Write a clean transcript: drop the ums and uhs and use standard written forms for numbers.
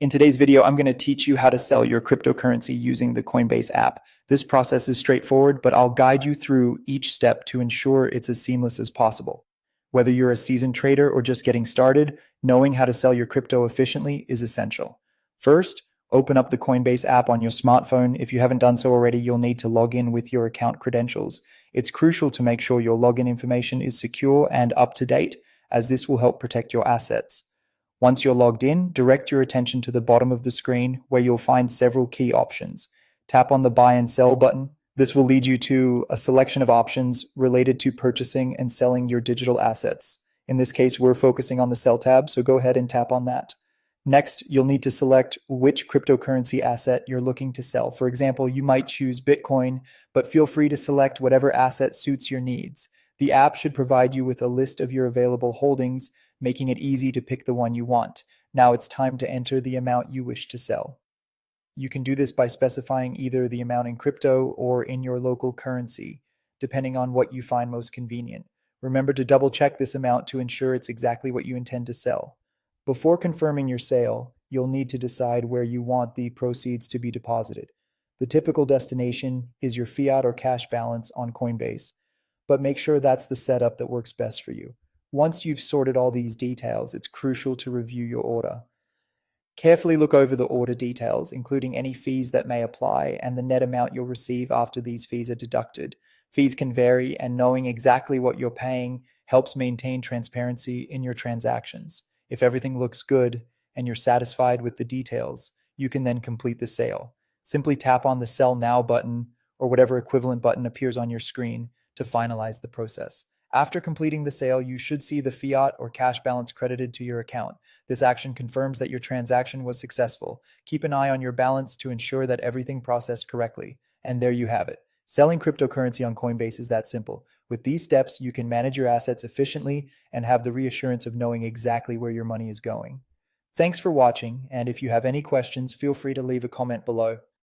In today's video, I'm going to teach you how to sell your cryptocurrency using the Coinbase app. This process is straightforward, but I'll guide you through each step to ensure it's as seamless as possible. Whether you're a seasoned trader or just getting started, knowing how to sell your crypto efficiently is essential. First, open up the Coinbase app on your smartphone. If you haven't done so already, you'll need to log in with your account credentials. It's crucial to make sure your login information is secure and up to date, as this will help protect your assets. Once you're logged in, direct your attention to the bottom of the screen where you'll find several key options. Tap on the buy and sell button. This will lead you to a selection of options related to purchasing and selling your digital assets. In this case, we're focusing on the sell tab, so go ahead and tap on that. Next, you'll need to select which cryptocurrency asset you're looking to sell. For example, you might choose Bitcoin, but feel free to select whatever asset suits your needs. The app should provide you with a list of your available holdings, making it easy to pick the one you want. Now it's time to enter the amount you wish to sell. You can do this by specifying either the amount in crypto or in your local currency, depending on what you find most convenient. Remember to double check this amount to ensure it's exactly what you intend to sell. Before confirming your sale, you'll need to decide where you want the proceeds to be deposited. The typical destination is your fiat or cash balance on Coinbase, but make sure that's the setup that works best for you. Once you've sorted all these details, it's crucial to review your order. Carefully look over the order details, including any fees that may apply and the net amount you'll receive after these fees are deducted. Fees can vary, and knowing exactly what you're paying helps maintain transparency in your transactions. If everything looks good and you're satisfied with the details, you can then complete the sale. Simply tap on the Sell Now button or whatever equivalent button appears on your screen to finalize the process. After completing the sale, you should see the fiat or cash balance credited to your account. This action confirms that your transaction was successful. Keep an eye on your balance to ensure that everything processed correctly. And there you have it. Selling cryptocurrency on Coinbase is that simple. With these steps, you can manage your assets efficiently and have the reassurance of knowing exactly where your money is going. Thanks for watching, and if you have any questions, feel free to leave a comment below.